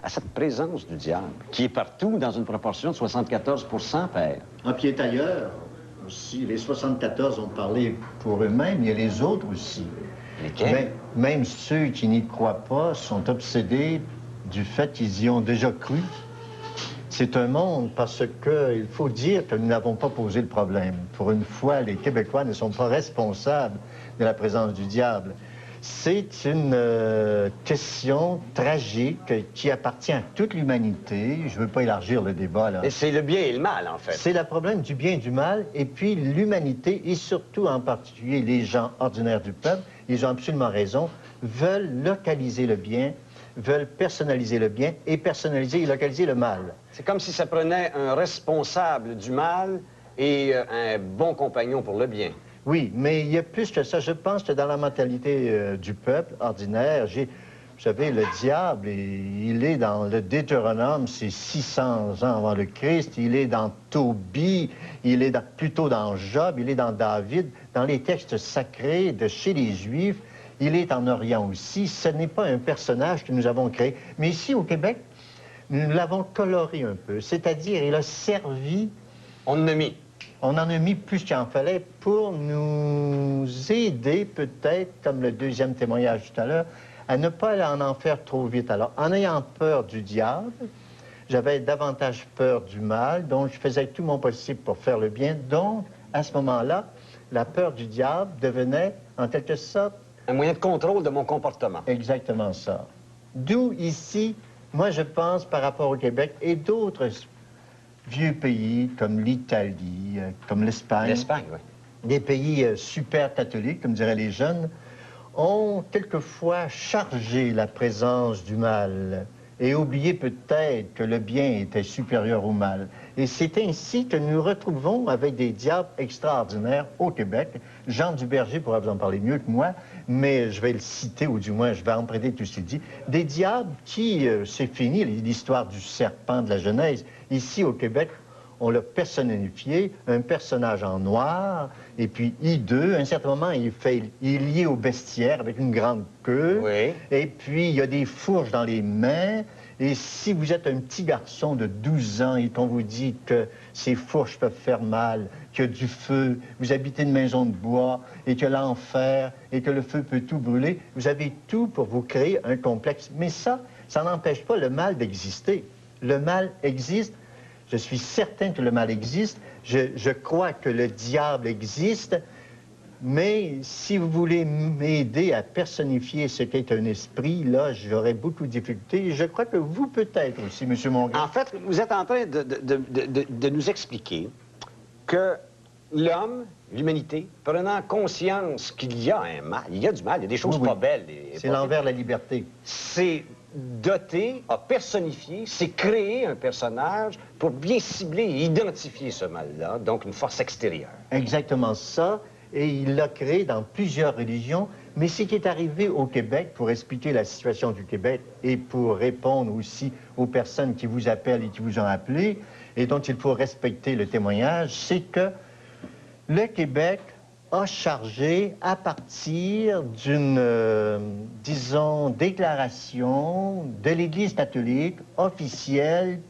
à cette présence du diable, qui est partout dans une proportion de 74 Père. Ah, puis il est ailleurs aussi. Les 74 ont parlé pour eux-mêmes, il y a les autres aussi. Lesquels? Même ceux qui n'y croient pas sont obsédés du fait qu'ils y ont déjà cru. C'est un monde parce qu'il faut dire que nous n'avons pas posé le problème. Pour une fois, les Québécois ne sont pas responsables de la présence du diable. C'est une question tragique qui appartient à toute l'humanité. Je ne veux pas élargir le débat, là. Et c'est le bien et le mal, en fait. C'est le problème du bien et du mal, et puis l'humanité, et surtout en particulier les gens ordinaires du peuple, ils ont absolument raison, veulent localiser le bien, veulent personnaliser le bien et personnaliser et localiser le mal. C'est comme si ça prenait un responsable du mal et un bon compagnon pour le bien. Oui, mais il y a plus que ça. Je pense que dans la mentalité du peuple ordinaire, vous savez, le diable, il est dans le Deutéronome, c'est 600 ans avant le Christ, il est dans Tobie, il est plutôt dans Job, il est dans David, dans les textes sacrés de chez les Juifs, il est en Orient aussi. Ce n'est pas un personnage que nous avons créé. Mais ici, au Québec, nous l'avons coloré un peu, c'est-à-dire il a servi... On en a mis. On en a mis plus qu'il en fallait pour nous aider, peut-être, comme le deuxième témoignage tout à l'heure, à ne pas aller en enfer trop vite. Alors, en ayant peur du diable, j'avais davantage peur du mal, donc je faisais tout mon possible pour faire le bien. Donc, à ce moment-là, la peur du diable devenait, en quelque sorte... Un moyen de contrôle de mon comportement. Exactement ça. D'où, ici, moi, je pense, par rapport au Québec et d'autres vieux pays comme l'Italie, comme l'Espagne. L'Espagne, oui. Des pays super catholiques, comme diraient les jeunes, ont quelquefois chargé la présence du mal et oublié peut-être que le bien était supérieur au mal. Et c'est ainsi que nous retrouvons avec des diables extraordinaires au Québec. Jean Duberger pourra vous en parler mieux que moi, mais je vais le citer, ou du moins je vais emprunter tout ce qu'il dit. Des diables qui, c'est fini l'histoire du serpent de la Genèse. Ici au Québec, on l'a personnifié, un personnage en noir, et puis hideux. À un certain moment, il est lié au bestiaire avec une grande queue. Oui. Et puis, il y a des fourches dans les mains. Et si vous êtes un petit garçon de 12 ans et qu'on vous dit que ces fourches peuvent faire mal, qu'il y a du feu, vous habitez une maison de bois, et que l'enfer, et que le feu peut tout brûler, vous avez tout pour vous créer un complexe. Mais ça n'empêche pas le mal d'exister. Le mal existe. Je suis certain que le mal existe. Je crois que le diable existe. Mais si vous voulez m'aider à personnifier ce qu'est un esprit, là, j'aurais beaucoup de difficultés. Et je crois que vous, peut-être aussi, M. Mongrain. En fait, vous êtes en train de nous expliquer que l'homme, l'humanité, prenant conscience qu'il y a un mal, il y a du mal, il y a des choses pas belles. C'est l'envers de la liberté. C'est doté, a personnifié, c'est créé un personnage pour bien cibler et identifier ce mal-là, donc une force extérieure. Exactement ça. Et il l'a créé dans plusieurs religions. Mais ce qui est arrivé au Québec, pour expliquer la situation du Québec et pour répondre aussi aux personnes qui vous appellent et qui vous ont appelé, et dont il faut respecter le témoignage, c'est que le Québec a chargé à partir d'une, disons, déclaration de l'Église catholique officielle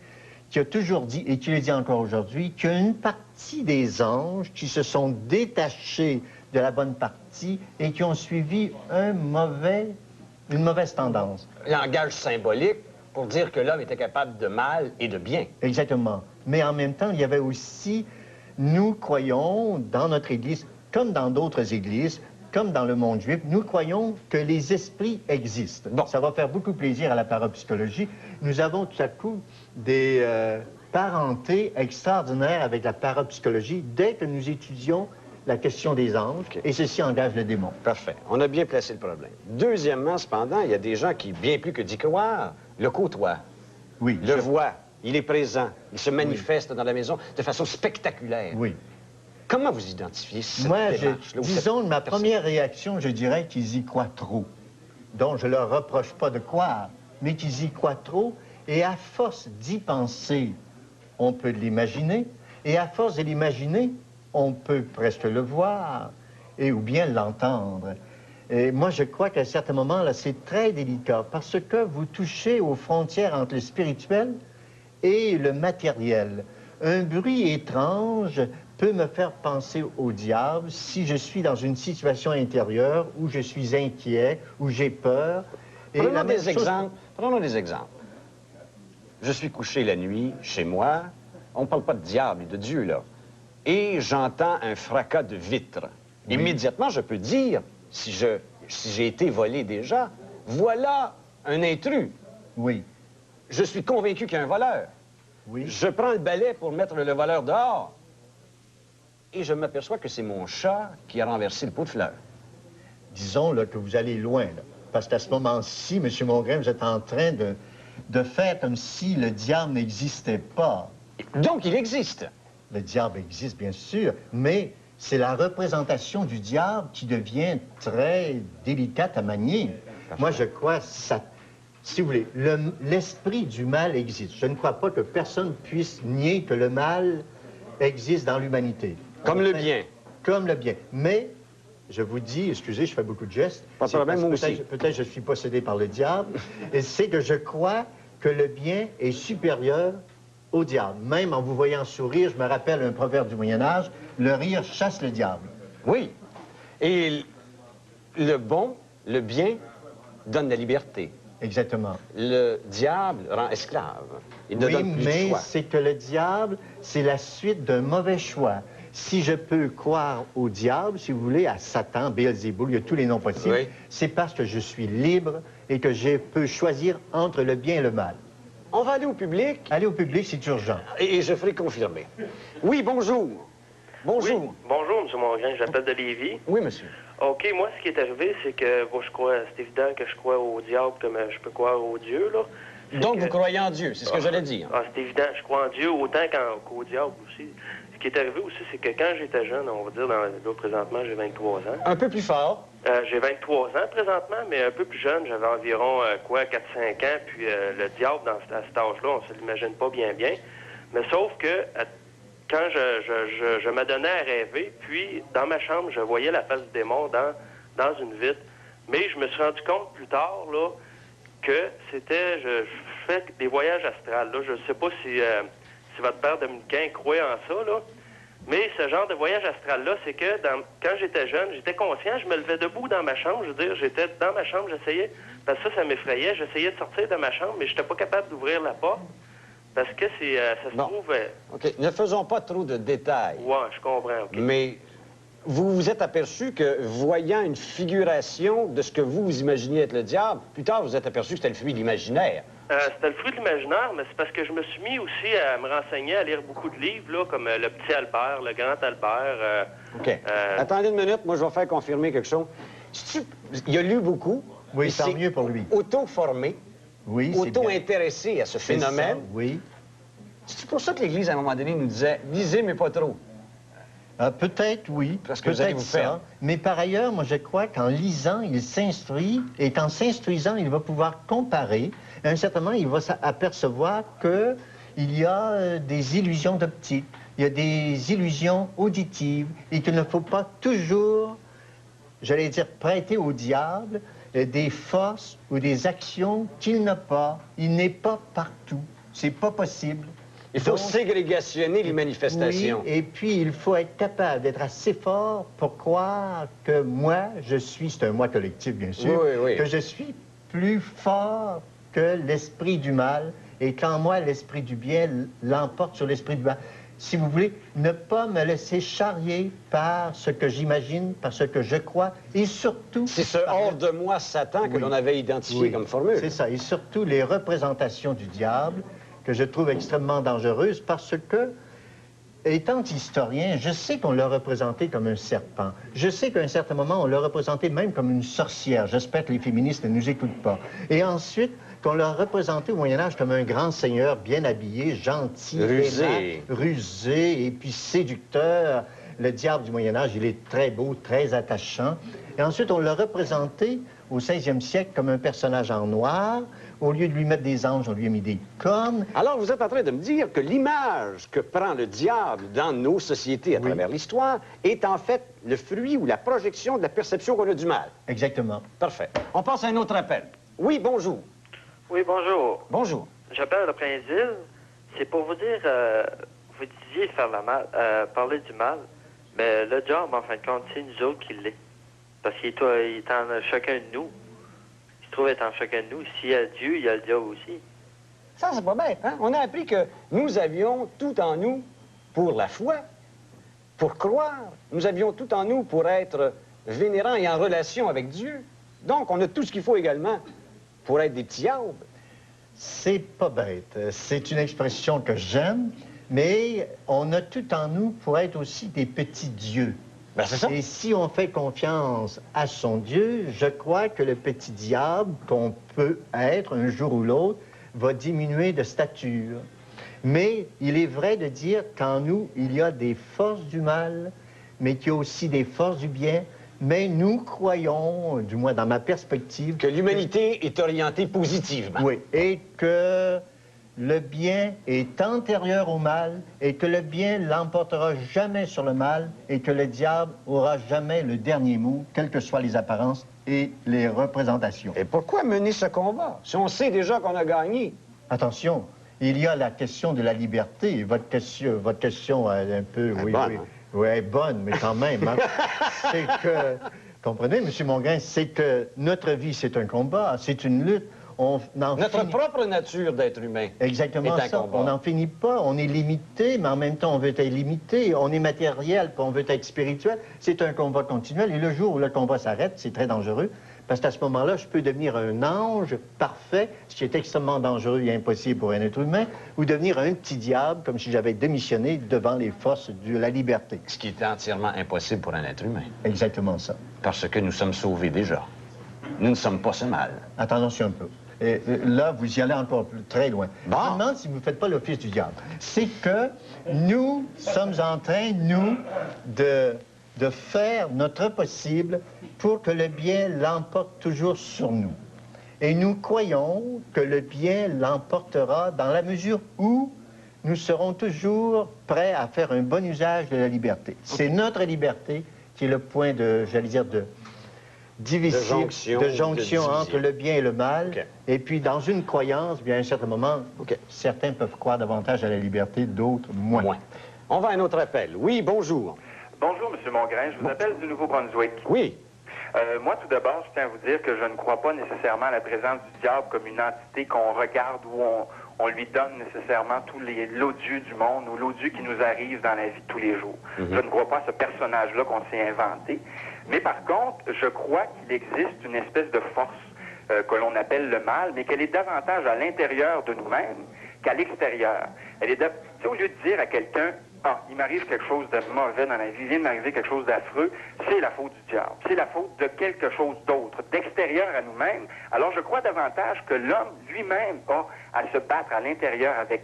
qui a toujours dit, et qui le dit encore aujourd'hui, qu'il y a une partie des anges qui se sont détachés de la bonne partie et qui ont suivi une mauvaise tendance. Langage symbolique pour dire que l'homme était capable de mal et de bien. Exactement. Mais en même temps, il y avait aussi, nous croyons, dans notre Église, comme dans d'autres églises, comme dans le monde juif, nous croyons que les esprits existent. Bon. Ça va faire beaucoup plaisir à la parapsychologie. Nous avons tout à coup des parentés extraordinaires avec la parapsychologie dès que nous étudions la question des anges, et ceci engage le démon. Parfait. On a bien placé le problème. Deuxièmement, cependant, il y a des gens qui, bien plus que d'y croire, le côtoient. Oui. Le voient. Il est présent. Il se manifeste dans la maison de façon spectaculaire. Oui. Comment vous identifiez cette Moi, démarche-là, disons, ma première réaction, je dirais qu'ils y croient trop. Donc, je leur reproche pas de croire, mais qu'ils y croient trop. Et à force d'y penser, on peut l'imaginer. Et à force de l'imaginer, on peut presque le voir, ou bien l'entendre. Et moi, je crois qu'à un certain moment, là, c'est très délicat parce que vous touchez aux frontières entre le spirituel et le matériel. Un bruit étrange peut me faire penser au diable si je suis dans une situation intérieure où je suis inquiet, où j'ai peur. Et Prenons la même des chose- exemples. Prenons des exemples. Je suis couché la nuit chez moi. On ne parle pas de diable et de Dieu, là. Et j'entends un fracas de vitres. Oui. Immédiatement, je peux dire, si j'ai été volé déjà, voilà un intrus. Oui, Je suis convaincu qu'il y a un voleur. oui. Je prends le balai pour mettre le voleur dehors. Et je m'aperçois que c'est mon chat qui a renversé le pot de fleurs. Disons là, que vous allez loin, là, parce qu'à ce moment-ci, M. Mongrain, vous êtes en train de faire comme si le diable n'existait pas. Donc, il existe. Le diable existe, bien sûr, mais c'est la représentation du diable qui devient très délicate à manier. Moi, je crois, ça, si vous voulez, l'esprit du mal existe. Je ne crois pas que personne puisse nier que le mal existe dans l'humanité. Comme le bien. Comme le bien. Mais, je vous dis, excusez, je fais beaucoup de gestes. Pas de C'est problème, parce moi que aussi. peut-être je suis possédé par le diable. Et c'est que je crois que le bien est supérieur au diable. Même en vous voyant sourire, je me rappelle un proverbe du Moyen-Âge, le rire chasse le diable. Oui. Et le bon, le bien, donne la liberté. Exactement. Le diable rend esclave. Il ne Oui, donne plus de mais choix. c'est que le diable, c'est la suite d'un mauvais choix. Si je peux croire au diable, si vous voulez, à Satan, Béelzéboul, il y a tous les noms possibles, Oui. c'est parce que je suis libre et que je peux choisir entre le bien et le mal. On va aller au public Aller au public, c'est urgent. et je ferai confirmer. Oui, bonjour. Bonjour. Oui, bonjour, M. Mongrain, j'appelle de Lévis. Oui, monsieur. OK, moi, ce qui est arrivé, c'est que moi, je crois, c'est évident que je crois au diable comme je peux croire au Dieu, là. C'est Donc, que- vous croyez en Dieu, c'est ce que j'allais dire. Ah, c'est évident, je crois en Dieu autant qu'au diable aussi. Ce qui est arrivé aussi, c'est que quand j'étais jeune, on va dire, là, présentement, j'ai 23 ans. Un peu plus fort. J'ai 23 ans présentement, mais un peu plus jeune, j'avais environ, 4-5 ans, puis le diable, à cet âge-là, on se l'imagine pas bien. Mais sauf que, quand je m'adonnais à rêver, puis dans ma chambre, je voyais la face du démon dans une vitre. Mais je me suis rendu compte plus tard, là, que c'était, je fais des voyages astrales, là. Je ne sais pas si votre père dominicain croit en ça, là. Mais ce genre de voyage astral-là, c'est que quand j'étais jeune, j'étais conscient, je me levais debout dans ma chambre, je veux dire, j'étais dans ma chambre, j'essayais, parce que ça m'effrayait, j'essayais de sortir de ma chambre, mais je n'étais pas capable d'ouvrir la porte, parce que ça se Bon. trouve... OK. Ne faisons pas trop de détails. ouais, je comprends, OK. Mais vous vous êtes aperçu que, voyant une figuration de ce que vous imaginiez être le diable, plus tard, vous vous êtes aperçu que c'était le fruit de l'imaginaire. C'était le fruit de l'imaginaire, mais c'est parce que je me suis mis aussi à me renseigner, à lire beaucoup de livres, là, comme Le Petit Albert, Le Grand Albert. OK. Attendez une minute, moi, je vais faire confirmer quelque chose. Il a lu beaucoup. Oui, il tant s'est mieux pour lui. auto-formé, Oui, c'est bien. auto-intéressé à ce C'est ça, phénomène. oui. C'est pour ça que l'Église, à un moment donné, nous disait « lisez, mais pas trop Peut-être, oui. Parce que vous allez Peut-être vous perdre. Mais par ailleurs, moi, je crois qu'en lisant, il s'instruit, et qu'en s'instruisant, il va pouvoir comparer. À un certain moment, il va s'apercevoir qu'il y a des illusions d'optique, il y a des illusions auditives, et qu'il ne faut pas toujours, j'allais dire, prêter au diable des forces ou des actions qu'il n'a pas. Il n'est pas partout. C'est pas possible. ». Il faut Donc, ségrégationner les manifestations. oui, et puis il faut être capable d'être assez fort pour croire que moi, c'est un moi collectif bien sûr, Oui, oui. que je suis plus fort que l'esprit du mal et qu'en moi, l'esprit du bien l'emporte sur l'esprit du mal. Si vous voulez, ne pas me laisser charrier par ce que j'imagine, par ce que je crois, et surtout... C'est ce hors de moi Satan que Oui. l'on avait identifié Oui, comme formule. c'est ça. Et surtout les représentations du diable, que je trouve extrêmement dangereuses, parce que, étant historien, je sais qu'on l'a représenté comme un serpent. Je sais qu'à un certain moment, on l'a représenté même comme une sorcière. J'espère que les féministes ne nous écoutent pas. Et ensuite, qu'on l'a représenté au Moyen-Âge comme un grand seigneur bien habillé, gentil, Rusé. aimant, rusé et puis séducteur. Le diable du Moyen-Âge, il est très beau, très attachant. Et ensuite, on l'a représenté au 16e siècle comme un personnage en noir, Au lieu de lui mettre des anges, on lui a mis des cornes. Alors, vous êtes en train de me dire que l'image que prend le diable dans nos sociétés à travers l'histoire est en fait le fruit ou la projection de la perception qu'on a du mal. Exactement. Parfait. On passe à un autre appel. Oui, bonjour. Oui, bonjour. Bonjour. J'appelle le Prince-Île. C'est pour vous dire, vous disiez faire parler du mal, mais le diable, en fin de compte, c'est nous autres qui l'est. Parce qu'il est en chacun de nous. Il se trouve être en chacun de nous. S'il y a Dieu, il y a le diable aussi. Ça, c'est pas bête, hein? On a appris que nous avions tout en nous pour la foi, pour croire. Nous avions tout en nous pour être vénérants et en relation avec Dieu. Donc, on a tout ce qu'il faut également pour être des petits diables. C'est pas bête. C'est une expression que j'aime, mais on a tout en nous pour être aussi des petits dieux. Ben, c'est ça. Et si on fait confiance à son Dieu, je crois que le petit diable qu'on peut être un jour ou l'autre va diminuer de stature. Mais il est vrai de dire qu'en nous, il y a des forces du mal, mais qu'il y a aussi des forces du bien. Mais nous croyons, du moins dans ma perspective... Que l'humanité est orientée positivement. Oui, et que le bien est antérieur au mal, et que le bien l'emportera jamais sur le mal, et que le diable aura jamais le dernier mot, quelles que soient les apparences et les représentations. Et pourquoi mener ce combat si on sait déjà qu'on a gagné? Attention, il y a la question de la liberté. Votre question est un peu... Oui, bonne, oui. hein? Oui, elle est bonne, mais quand même. Hein. C'est que... Comprenez, M. Mongrain, c'est que notre vie, c'est un combat, c'est une lutte. Notre propre nature d'être humain. Exactement est un ça. combat. On n'en finit pas. On est limité, mais en même temps, on veut être limité. On est matériel, puis on veut être spirituel. C'est un combat continuel. Et le jour où le combat s'arrête, c'est très dangereux. Parce qu'à ce moment-là, je peux devenir un ange parfait, ce qui est extrêmement dangereux et impossible pour un être humain, ou devenir un petit diable, comme si j'avais démissionné devant les forces de la liberté. Ce qui est entièrement impossible pour un être humain. Exactement ça. Parce que nous sommes sauvés déjà. Nous ne sommes pas ce mal. Attention un peu. Et là, vous y allez encore très loin. Bon. Je me demande si vous ne faites pas l'office du diable. C'est que nous sommes en train, nous, de faire notre possible pour que le bien l'emporte toujours sur nous. Et nous croyons que le bien l'emportera dans la mesure où nous serons toujours prêts à faire un bon usage de la liberté. C'est notre liberté qui est le point de, j'allais dire, de jonction, entre le bien et le mal. Okay. Et puis, dans une croyance, bien à un certain moment, certains peuvent croire davantage à la liberté, d'autres moins. On va à un autre appel. Oui, bonjour. Bonjour, M. Mongrain. Je vous appelle du Nouveau-Brunswick. Oui. Moi, tout d'abord, je tiens à vous dire que je ne crois pas nécessairement à la présence du diable comme une entité qu'on regarde ou on lui donne nécessairement tous les l'odieux du monde ou l'odieux qui nous arrive dans la vie de tous les jours. Je ne crois pas à ce personnage-là qu'on s'est inventé. Mais par contre, je crois qu'il existe une espèce de force que l'on appelle le mal, mais qu'elle est davantage à l'intérieur de nous-mêmes qu'à l'extérieur. Elle est au lieu de dire à quelqu'un « Ah, il m'arrive quelque chose de mauvais dans la vie, il vient de m'arriver quelque chose d'affreux », c'est la faute du diable. C'est la faute de quelque chose d'autre, d'extérieur à nous-mêmes. Alors je crois davantage que l'homme lui-même a à se battre à l'intérieur avec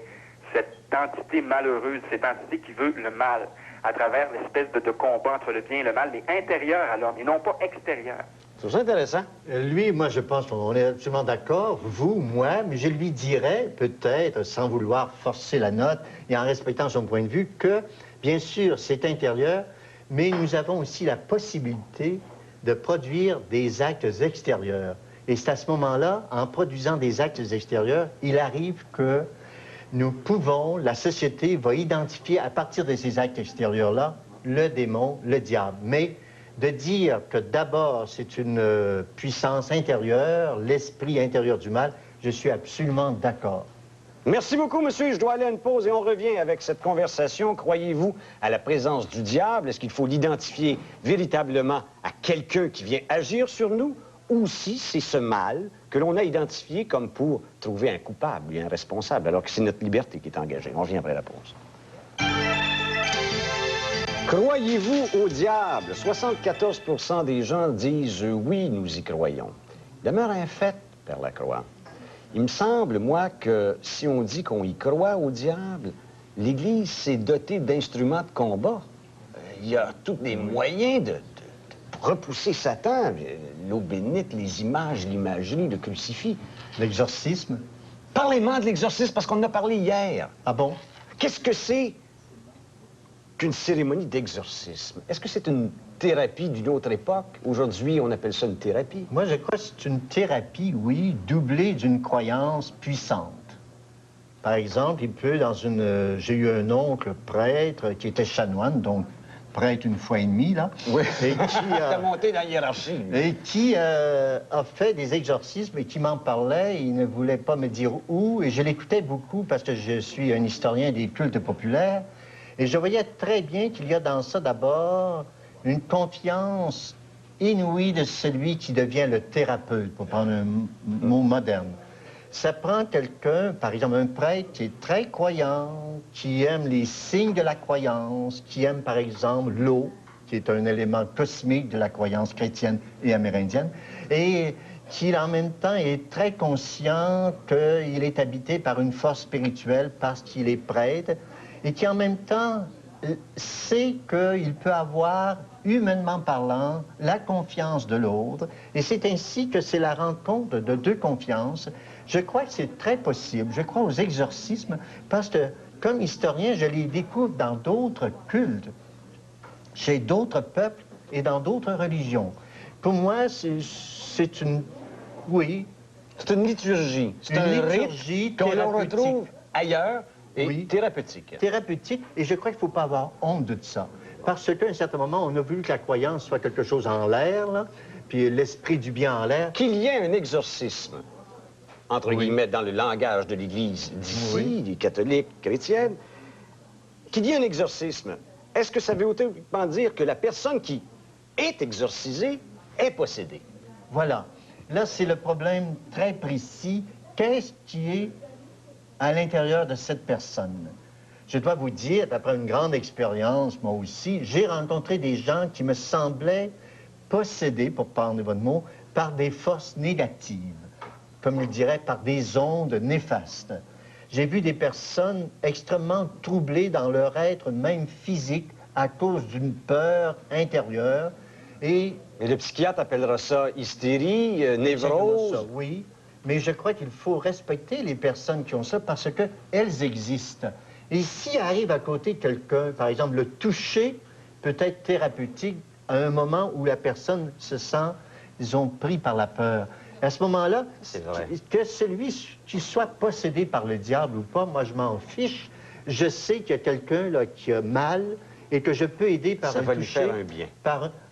cette entité malheureuse, cette entité qui veut le mal, à travers l'espèce de combat entre le bien et le mal, mais intérieur à l'homme, et non pas extérieur. C'est intéressant. Lui, moi, je pense qu'on est absolument d'accord, vous, moi, mais je lui dirais, peut-être, sans vouloir forcer la note et en respectant son point de vue, que, bien sûr, c'est intérieur, mais nous avons aussi la possibilité de produire des actes extérieurs. Et c'est à ce moment-là, en produisant des actes extérieurs, il arrive que nous pouvons, la société va identifier à partir de ces actes extérieurs-là, le démon, le diable. Mais de dire que d'abord c'est une puissance intérieure, l'esprit intérieur du mal, je suis absolument d'accord. Merci beaucoup, monsieur. Je dois aller à une pause et on revient avec cette conversation. Croyez-vous à la présence du diable? Est-ce qu'il faut l'identifier véritablement à quelqu'un qui vient agir sur nous? Ou si c'est ce mal que l'on a identifié comme pour trouver un coupable et un responsable, alors que c'est notre liberté qui est engagée. On revient après la pause. Croyez-vous au diable? 74% des gens disent oui, nous y croyons. Il demeure un fait, Père Lacroix. Il me semble, moi, que si on dit qu'on y croit au diable, l'Église s'est dotée d'instruments de combat. Il y a tous les moyens repousser Satan, l'eau bénite, les images, l'imagerie, le crucifix. L'exorcisme. Parlez-moi de l'exorcisme, parce qu'on en a parlé hier. Ah bon? Qu'est-ce que c'est qu'une cérémonie d'exorcisme? Est-ce que c'est une thérapie d'une autre époque? Aujourd'hui, on appelle ça une thérapie. Moi, je crois que c'est une thérapie, oui, doublée d'une croyance puissante. Par exemple, il peut, j'ai eu un oncle prêtre qui était chanoine, donc prêtre une fois et demie, là. Oui. Et qui T'as monté dans la hiérarchie. Et qui a fait des exorcismes et qui m'en parlait. Il ne voulait pas me dire où. Et je l'écoutais beaucoup parce que je suis un historien des cultes populaires. Et je voyais très bien qu'il y a dans ça d'abord une confiance inouïe de celui qui devient le thérapeute, pour prendre un mot moderne. Ça prend quelqu'un, par exemple un prêtre qui est très croyant, qui aime les signes de la croyance, qui aime par exemple l'eau, qui est un élément cosmique de la croyance chrétienne et amérindienne, et qui en même temps est très conscient qu'il est habité par une force spirituelle parce qu'il est prêtre, et qui en même temps sait qu'il peut avoir, humainement parlant, la confiance de l'autre, et c'est ainsi que c'est la rencontre de deux confiances. Je crois que c'est très possible. Je crois aux exorcismes parce que, comme historien, je les découvre dans d'autres cultes, chez d'autres peuples et dans d'autres religions. Pour moi, c'est une... Oui. C'est une liturgie. C'est un rite qu'on retrouve ailleurs et oui. Thérapeutique. Thérapeutique, et je crois qu'il ne faut pas avoir honte de ça. Parce qu'à un certain moment, on a voulu que la croyance soit quelque chose en l'air, là, puis l'esprit du bien en l'air. Qu'il y ait un exorcisme, entre guillemets, dans le langage de l'Église d'ici, des catholiques, chrétiennes, qu'il y ait un exorcisme, est-ce que ça veut automatiquement dire que la personne qui est exorcisée est possédée? Voilà. Là, c'est le problème très précis. Qu'est-ce qui est à l'intérieur de cette personne? Je dois vous dire, d'après une grande expérience, moi aussi, j'ai rencontré des gens qui me semblaient possédés, pour prendre votre mot, par des forces négatives, comme je dirais, par des ondes néfastes. J'ai vu des personnes extrêmement troublées dans leur être, même physique, à cause d'une peur intérieure. Et le psychiatre appellera ça hystérie, névrose. Ça, oui, mais je crois qu'il faut respecter les personnes qui ont ça parce qu'elles existent. Et s'il arrive à côté quelqu'un, par exemple, le toucher peut être thérapeutique à un moment où la personne se sent, disons, pris par la peur. À ce moment-là, que celui qui soit possédé par le diable ou pas, moi, je m'en fiche. Je sais qu'il y a quelqu'un là qui a mal et que je peux aider par un toucher. Ça va lui faire un bien.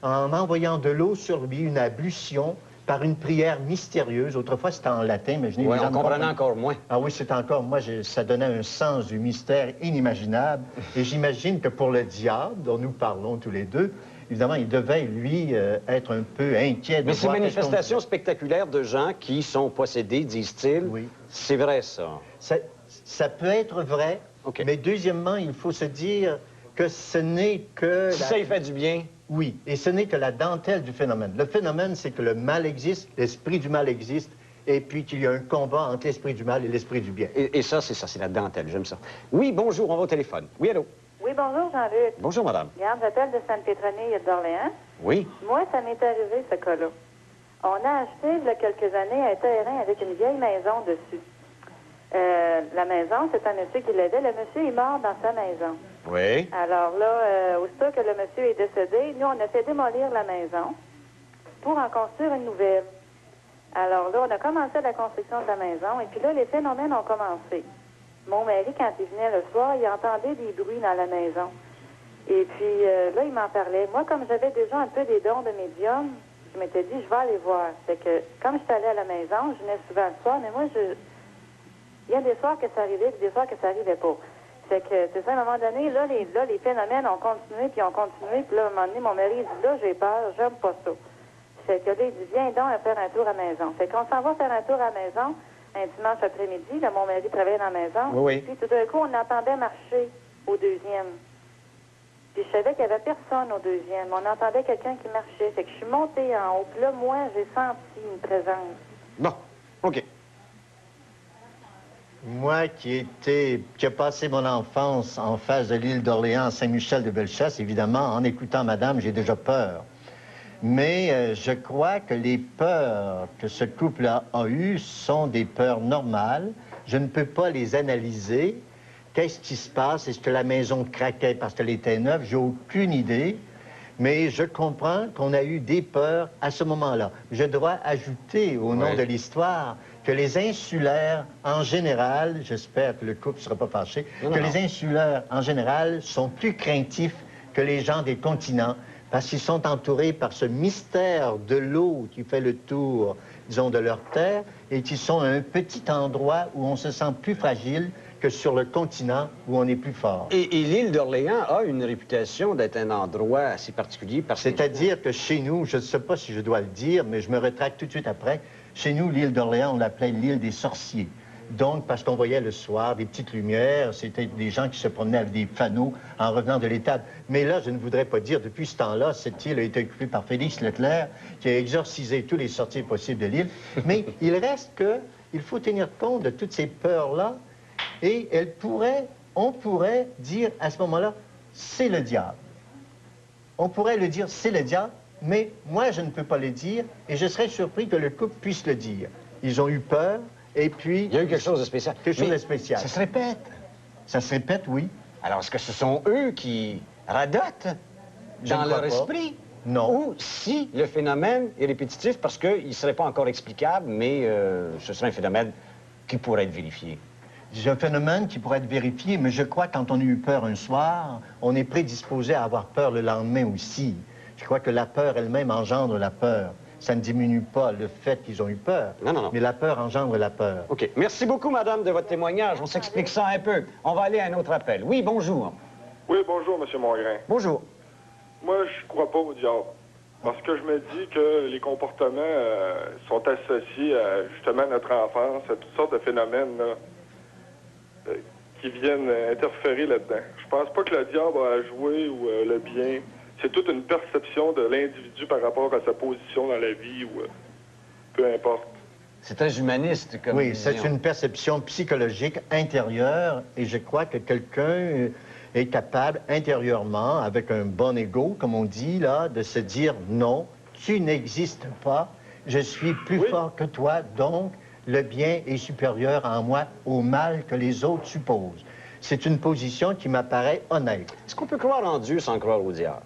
En envoyant de l'eau sur lui, une ablution, par une prière mystérieuse. Autrefois, c'était en latin, mais je n'ai on comprenait encore moins. Ah oui, c'est encore... Moi, ça donnait un sens du mystère inimaginable. Et j'imagine que pour le diable, dont nous parlons tous les deux, évidemment, il devait, lui, être un peu inquiet de mais ces manifestations spectaculaires de gens qui sont possédés, disent-ils, oui. C'est vrai, ça? Ça peut être vrai, mais deuxièmement, il faut se dire que ce n'est que... Si ça y fait du bien? Oui, et ce n'est que la dentelle du phénomène. Le phénomène, c'est que le mal existe, l'esprit du mal existe, et puis qu'il y a un combat entre l'esprit du mal et l'esprit du bien. Et ça, c'est la dentelle, j'aime ça. Oui, bonjour, on va au téléphone. Oui, allô? Oui, bonjour, Jean-Luc. Bonjour, madame. Regarde, j'appelle de Sainte-Pétronille d'Orléans. Oui. Moi, ça m'est arrivé, ce cas-là. On a acheté, il y a quelques années, un terrain avec une vieille maison dessus. La maison, c'est un monsieur qui l'avait. Le monsieur est mort dans sa maison. Oui. Alors là, aussitôt que le monsieur est décédé, nous, on a fait démolir la maison pour en construire une nouvelle. Alors là, on a commencé la construction de la maison, et puis là, les phénomènes ont commencé. Mon mari, quand il venait le soir, il entendait des bruits dans la maison. Et puis là, il m'en parlait. Moi, comme j'avais déjà un peu des dons de médium, je m'étais dit, je vais aller voir. C'est que, comme je suis allée à la maison, je venais souvent le soir, mais moi, il y a des soirs que ça arrivait, puis des soirs que ça n'arrivait pas. C'est que, c'est ça, à un moment donné, là, les phénomènes ont continué, puis là, à un moment donné, mon mari, il dit, là, j'ai peur, j'aime pas ça. Fait que là, il dit, viens donc faire un tour à la maison. Fait qu'on s'en va faire un tour à la maison, un dimanche après-midi, là, mon mari travaillait dans la maison. Oui. Puis tout d'un coup, on entendait marcher au deuxième. Puis je savais qu'il n'y avait personne au deuxième. On entendait quelqu'un qui marchait. Fait que je suis montée en haut. Puis là, moi, j'ai senti une présence. Bon, OK. Moi qui a passé mon enfance en face de l'île d'Orléans, Saint-Michel-de-Bellechasse, évidemment, en écoutant madame, j'ai déjà peur. Mais je crois que les peurs que ce couple a eues sont des peurs normales. Je ne peux pas les analyser. Qu'est-ce qui se passe? Est-ce que la maison craquait parce qu'elle était neuve? J'ai aucune idée. Mais je comprends qu'on a eu des peurs à ce moment-là. Je dois ajouter, au nom de l'histoire, que les insulaires, en général, j'espère que le couple ne sera pas fâché, les insulaires, en général, sont plus craintifs que les gens des continents, parce qu'ils sont entourés par ce mystère de l'eau qui fait le tour, disons, de leur terre, et qui sont à un petit endroit où on se sent plus fragile que sur le continent où on est plus fort. Et l'île d'Orléans a une réputation d'être un endroit assez particulier. C'est-à-dire que chez nous, je ne sais pas si je dois le dire, mais je me rétracte tout de suite après, chez nous, l'île d'Orléans, on l'appelait l'île des sorciers. Donc, parce qu'on voyait le soir des petites lumières, c'était des gens qui se promenaient avec des fanaux en revenant de l'étable. Mais là, je ne voudrais pas dire, depuis ce temps-là, cette île a été occupée par Félix Leclerc, qui a exorcisé tous les sorciers possibles de l'île. Mais il reste qu'il faut tenir compte de toutes ces peurs-là, et on pourrait dire à ce moment-là, c'est le diable. On pourrait le dire, c'est le diable, mais moi, je ne peux pas le dire, et je serais surpris que le couple puisse le dire. Ils ont eu peur, et puis... Il y a eu quelque chose de spécial. Quelque chose de spécial. Ça se répète. Ça se répète, oui. Alors, est-ce que ce sont eux qui radotent dans leur esprit? Non. Ou si le phénomène est répétitif parce qu'il ne serait pas encore explicable, mais ce serait un phénomène qui pourrait être vérifié? C'est un phénomène qui pourrait être vérifié, mais je crois que quand on a eu peur un soir, on est prédisposé à avoir peur le lendemain aussi. Je crois que la peur elle-même engendre la peur. Ça ne diminue pas le fait qu'ils ont eu peur. Non. Mais la peur engendre la peur. OK. Merci beaucoup, madame, de votre témoignage. On s'explique ça un peu. On va aller à un autre appel. Oui, bonjour. Oui, bonjour, M. Mongrain. Bonjour. Moi, je crois pas au diable. Parce que je me dis que les comportements sont associés à, justement, notre enfance, à toutes sortes de phénomènes là, qui viennent interférer là-dedans. Je pense pas que le diable a à jouer ou le bien. C'est toute une perception de l'individu par rapport à sa position dans la vie ou peu importe. C'est très humaniste comme Oui, vision. c'est une perception psychologique intérieure et je crois que quelqu'un est capable intérieurement, avec un bon ego, comme on dit là, de se dire non, tu n'existes pas, je suis plus fort que toi, donc le bien est supérieur en moi au mal que les autres supposent. C'est une position qui m'apparaît honnête. Est-ce qu'on peut croire en Dieu sans croire au diable?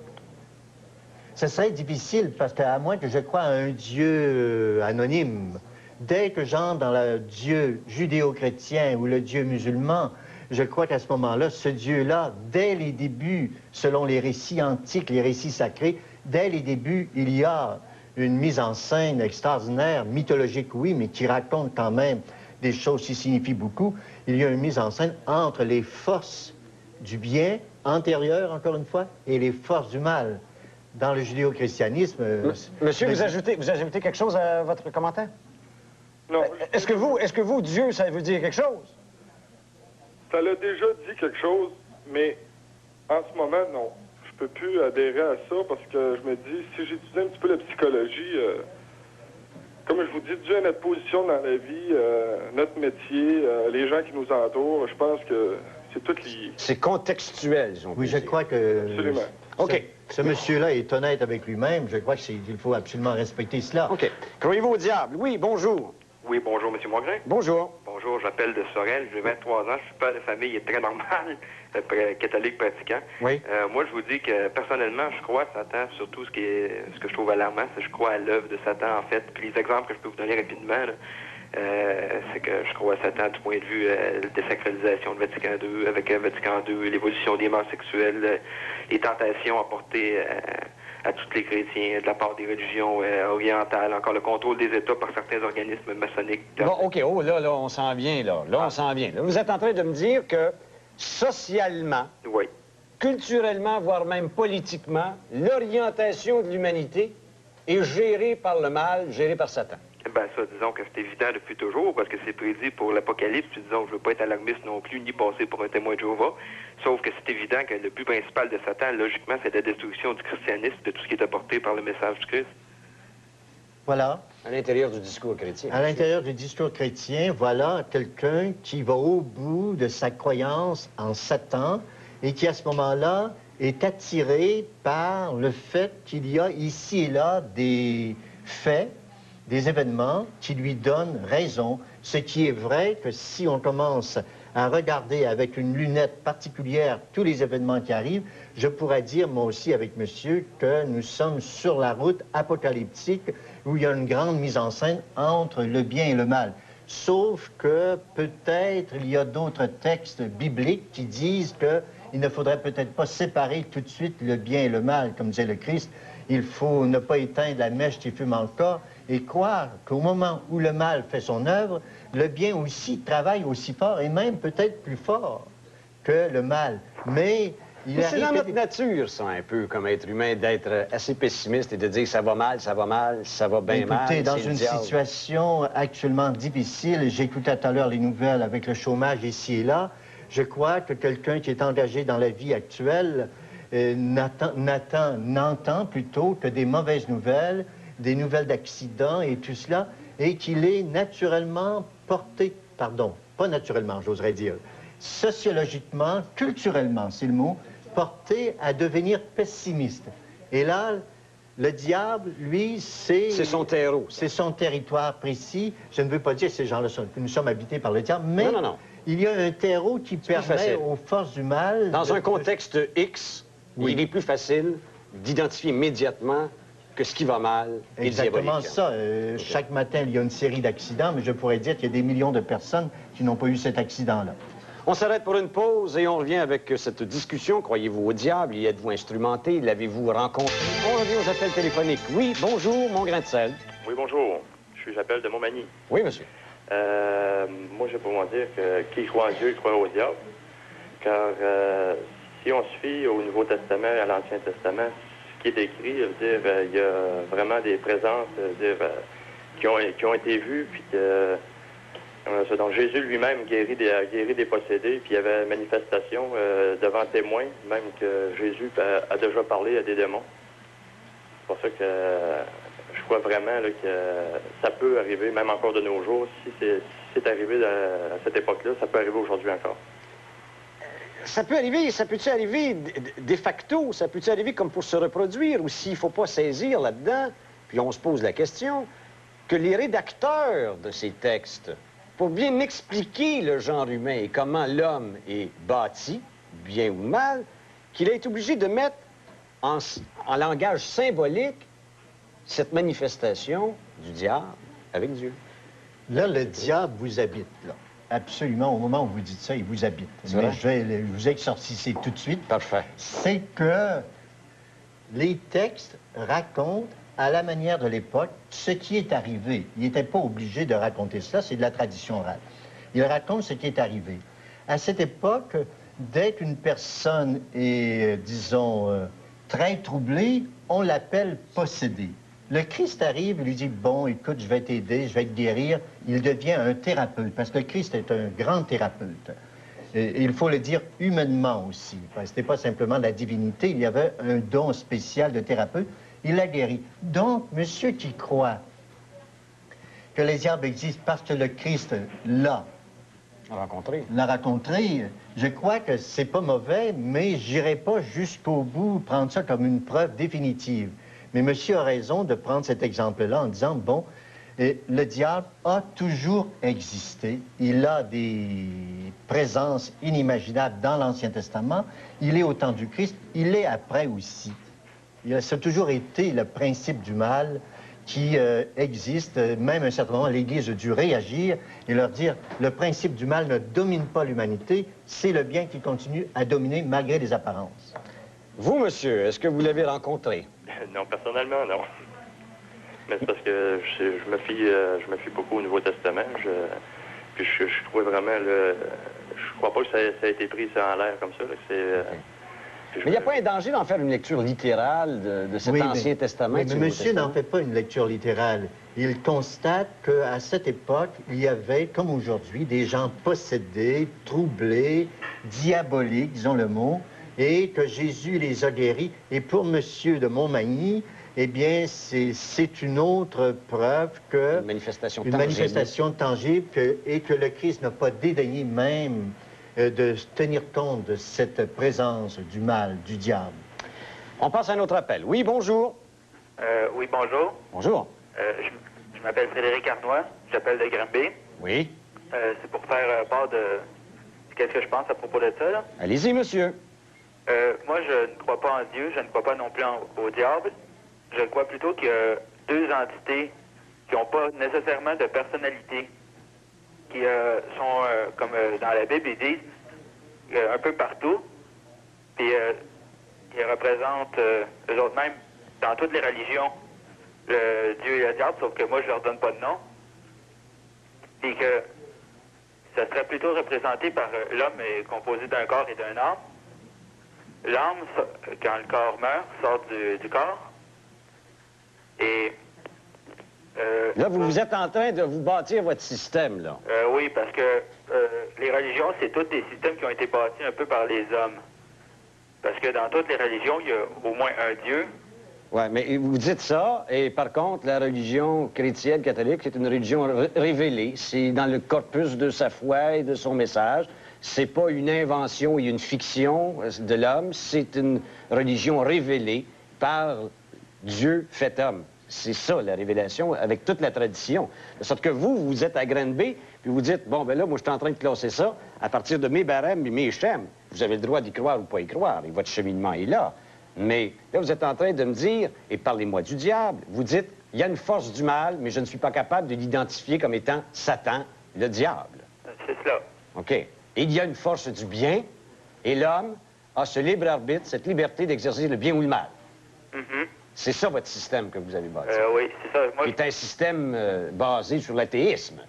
Ce serait difficile parce qu'à moins que je croie à un Dieu anonyme, dès que j'entre dans le Dieu judéo-chrétien ou le Dieu musulman, je crois qu'à ce moment-là, ce Dieu-là, dès les débuts, selon les récits antiques, les récits sacrés, dès les débuts, il y a une mise en scène extraordinaire, mythologique, oui, mais qui raconte quand même des choses qui signifient beaucoup. Il y a une mise en scène entre les forces du bien, antérieures, encore une fois, et les forces du mal. Dans le judéo-christianisme... Monsieur, vous ajoutez quelque chose à votre commentaire? Non. Est-ce que vous, Dieu, ça veut dire quelque chose? Ça l'a déjà dit quelque chose, mais en ce moment, non. Je peux plus adhérer à ça parce que je me dis, si j'étudie un petit peu la psychologie, comme je vous dis, Dieu a notre position dans la vie, notre métier, les gens qui nous entourent, je pense que c'est tout lié. C'est contextuel, si on peut Oui, je dire. crois que... Absolument. OK. Ce monsieur-là est honnête avec lui-même. Je crois qu'il faut absolument respecter cela. OK. Croyez-vous au diable? Oui, bonjour. Oui, bonjour, M. Mongrain. Bonjour. Bonjour, j'appelle de Sorel, j'ai 23 ans, je suis père de famille très normal, catholique pratiquant. Oui. Moi, je vous dis que personnellement, je crois à Satan, surtout ce que je trouve alarmant, c'est que je crois à l'œuvre de Satan, en fait. Puis les exemples que je peux vous donner rapidement, là, c'est que je crois à Satan du point de vue la désacralisation de Vatican II, avec Vatican II, l'évolution des mœurs sexuelles, les tentations apportées à tous les chrétiens de la part des religions orientales, encore le contrôle des États par certains organismes maçonniques. Bon, OK, là, on s'en vient, là. Là, on s'en vient. Là, vous êtes en train de me dire que socialement, Oui. culturellement, voire même politiquement, l'orientation de l'humanité est gérée par le mal, gérée par Satan. Ben ça, disons que c'est évident depuis toujours, parce que c'est prédit pour l'Apocalypse, puis disons, je veux pas être alarmiste non plus, ni passer pour un témoin de Jéhovah, sauf que c'est évident que le but principal de Satan, logiquement, c'est la destruction du christianisme, de tout ce qui est apporté par le message du Christ. Voilà. À l'intérieur du discours chrétien. À l'intérieur du discours chrétien, voilà quelqu'un qui va au bout de sa croyance en Satan et qui, à ce moment-là, est attiré par le fait qu'il y a ici et là des faits, des événements qui lui donnent raison. Ce qui est vrai que si on commence à regarder avec une lunette particulière tous les événements qui arrivent, je pourrais dire, moi aussi avec monsieur, que nous sommes sur la route apocalyptique où il y a une grande mise en scène entre le bien et le mal. Sauf que peut-être il y a d'autres textes bibliques qui disent qu'il ne faudrait peut-être pas séparer tout de suite le bien et le mal, comme disait le Christ. Il faut ne pas éteindre la mèche qui fume encore et croire qu'au moment où le mal fait son œuvre, le bien aussi travaille aussi fort et même peut-être plus fort que le mal. Mais c'est dans notre nature, ça, un peu, comme être humain, d'être assez pessimiste et de dire ça va mal, ça va mal, ça va bien mal. Écoutez, dans une situation actuellement difficile, j'écoutais tout à l'heure les nouvelles avec le chômage ici et là, je crois que quelqu'un qui est engagé dans la vie actuelle n'entend plutôt que des mauvaises nouvelles, des nouvelles d'accidents et tout cela, et qu'il est naturellement porté, pardon, pas naturellement, j'oserais dire, sociologiquement, culturellement, c'est le mot, porté à devenir pessimiste. Et là, le diable, lui, c'est son terreau. C'est son territoire précis. Je ne veux pas dire que ces gens-là que nous sommes habités par le diable, mais il y a un terreau qui permet aux forces du mal... Dans un contexte X, il est plus facile d'identifier immédiatement que ce qui va mal est exactement diabolique. Ça. Chaque matin, il y a une série d'accidents, mais je pourrais dire qu'il y a des millions de personnes qui n'ont pas eu cet accident-là. On s'arrête pour une pause et on revient avec cette discussion. Croyez-vous au diable? Y êtes-vous instrumenté? L'avez-vous rencontré? On revient aux appels téléphoniques. Oui, bonjour, mon grain de sel. Oui, bonjour. J'appelle de Montmagny. Oui, monsieur. Moi, je peux vous dire que qui croit en Dieu, croit au diable. Car si on se fie au Nouveau Testament et à l'Ancien Testament, ce qui est écrit, il y a vraiment des présences qui ont été vues, puis que... donc Jésus lui-même guérit des possédés, puis il y avait manifestation devant témoins, même que Jésus a déjà parlé à des démons. C'est pour ça que je crois vraiment là, que ça peut arriver, même encore de nos jours. Si c'est arrivé à cette époque-là, ça peut arriver aujourd'hui encore. Ça peut arriver, ça peut-tu arriver de facto, ça peut-tu arriver comme pour se reproduire, ou s'il ne faut pas saisir là-dedans, puis on se pose la question, que les rédacteurs de ces textes, pour bien expliquer le genre humain et comment l'homme est bâti, bien ou mal, qu'il a été obligé de mettre en langage symbolique cette manifestation du diable avec Dieu. Là, le diable vous habite, là. Absolument, au moment où vous dites ça, il vous habite. Mais je vais vous exorciser tout de suite. Parfait. C'est que les textes racontent, à la manière de l'époque, ce qui est arrivé. Il n'était pas obligé de raconter cela, c'est de la tradition orale. Il raconte ce qui est arrivé. À cette époque, dès qu'une personne est, disons, très troublée, on l'appelle possédée. Le Christ arrive, il lui dit, bon, écoute, je vais t'aider, je vais te guérir. Il devient un thérapeute, parce que le Christ est un grand thérapeute. Et il faut le dire humainement aussi. Ce n'était pas simplement la divinité, il y avait un don spécial de thérapeute. Il l'a guéri. Donc, monsieur qui croit que les diables existent parce que le Christ l'a rencontré, je crois que c'est pas mauvais, mais j'irai pas jusqu'au bout prendre ça comme une preuve définitive. Mais monsieur a raison de prendre cet exemple-là en disant, bon, le diable a toujours existé. Il a des présences inimaginables dans l'Ancien Testament. Il est au temps du Christ. Il est après aussi. Ça a toujours été le principe du mal qui existe. Même à un certain moment, l'Église a dû réagir et leur dire, le principe du mal ne domine pas l'humanité. C'est le bien qui continue à dominer malgré les apparences. Vous, monsieur, est-ce que vous l'avez rencontré? Non, personnellement, non. Mais c'est parce que je me fie beaucoup au Nouveau Testament. Puis je trouvais vraiment je crois pas que ça a été pris en l'air comme ça. Mais il n'y a pas un danger d'en faire une lecture littérale de cet Ancien Testament? Oui, mais monsieur n'en fait pas une lecture littérale. Il constate qu'à cette époque, il y avait, comme aujourd'hui, des gens possédés, troublés, diaboliques, disons le mot, et que Jésus les a guéris. Et pour monsieur de Montmagny, eh bien, c'est une autre preuve que... Une manifestation tangible et que le Christ n'a pas dédaigné même de tenir compte de cette présence du mal, du diable. On passe à un autre appel. Oui, bonjour. Oui, bonjour. Bonjour. Je m'appelle Frédéric Arnois. J'appelle de Granby. Oui. C'est pour faire part de qu'est-ce que je pense à propos de ça. Là. Allez-y, monsieur. Moi, je ne crois pas en Dieu. Je ne crois pas non plus au diable. Je crois plutôt qu'il y a deux entités qui n'ont pas nécessairement de personnalité, qui sont, comme dans la Bible, ils disent, un peu partout, puis ils représentent eux autres mêmes dans toutes les religions, le Dieu et le diable, sauf que moi, je leur donne pas de nom, puis que ça serait plutôt représenté par l'homme est composé d'un corps et d'un âme. L'âme, quand le corps meurt, sort du corps, et Là, vous êtes en train de vous bâtir votre système, là. oui, parce que les religions, c'est tous des systèmes qui ont été bâtis un peu par les hommes. Parce que dans toutes les religions, il y a au moins un Dieu. Oui, mais vous dites ça, et par contre, la religion chrétienne catholique, c'est une religion révélée. C'est dans le corpus de sa foi et de son message. C'est pas une invention et une fiction de l'homme, c'est une religion révélée par Dieu fait homme. C'est ça, la révélation, avec toute la tradition. De sorte que vous êtes à Granby, puis vous dites, bon, ben là, moi, je suis en train de classer ça à partir de mes barèmes et mes schèmes. Vous avez le droit d'y croire ou pas y croire, et votre cheminement est là. Mais là, vous êtes en train de me dire, et parlez-moi du diable, vous dites, il y a une force du mal, mais je ne suis pas capable de l'identifier comme étant Satan, le diable. C'est cela. OK. Et il y a une force du bien, et l'homme a ce libre arbitre, cette liberté d'exercer le bien ou le mal. Mm-hmm. C'est ça votre système que vous avez bâti. Oui, c'est ça. Moi, Qui est un système basé sur l'athéisme.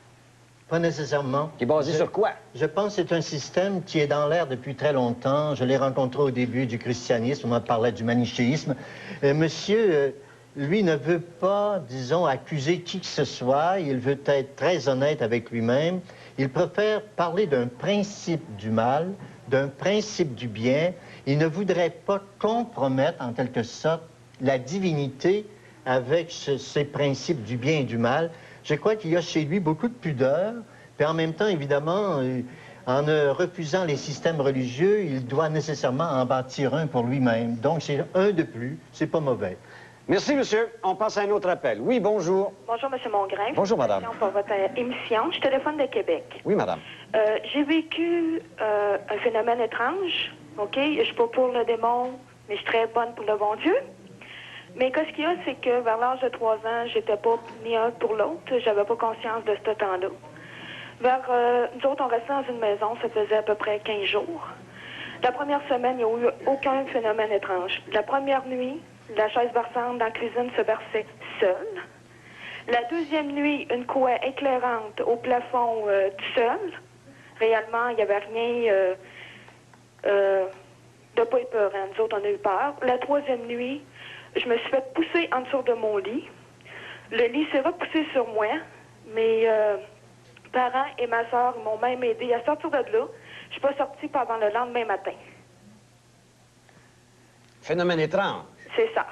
Pas nécessairement. Qui est basé sur quoi? Je pense que c'est un système qui est dans l'air depuis très longtemps. Je l'ai rencontré au début du christianisme, on en parlait du manichéisme. Monsieur, lui, ne veut pas, disons, accuser qui que ce soit. Il veut être très honnête avec lui-même. Il préfère parler d'un principe du mal, d'un principe du bien. Il ne voudrait pas compromettre, en quelque sorte, la divinité avec ces principes du bien et du mal. Je crois qu'il y a chez lui beaucoup de pudeur, puis en même temps, évidemment, en refusant les systèmes religieux, il doit nécessairement en bâtir un pour lui-même. Donc, c'est un de plus, c'est pas mauvais. Merci, monsieur. On passe à un autre appel. Oui, bonjour. Bonjour, M. Mongrain. Bonjour, madame. Pour votre émission. Je téléphone de Québec. Oui, madame. J'ai vécu un phénomène étrange. OK? Je suis pas pour le démon, mais je suis très bonne pour le bon Dieu. Mais qu'est-ce qu'il y a, c'est que vers l'âge de 3 ans, j'étais pas ni un pour l'autre. J'avais pas conscience de ce temps-là. Nous autres, on restait dans une maison, ça faisait à peu près 15 jours. La première semaine, il n'y a eu aucun phénomène étrange. La première nuit, la chaise berçante dans la cuisine se berçait seule. La deuxième nuit, une coulée éclairante au plafond tout seul. Réellement, il n'y avait rien de pas épeurant. Nous autres, on a eu peur. La troisième nuit, je me suis fait pousser en dessous de mon lit. Le lit s'est repoussé sur moi. Mes parents et ma soeur m'ont même aidé à sortir de là. Je suis pas sortie pendant le lendemain matin. Phénomène étrange. C'est ça.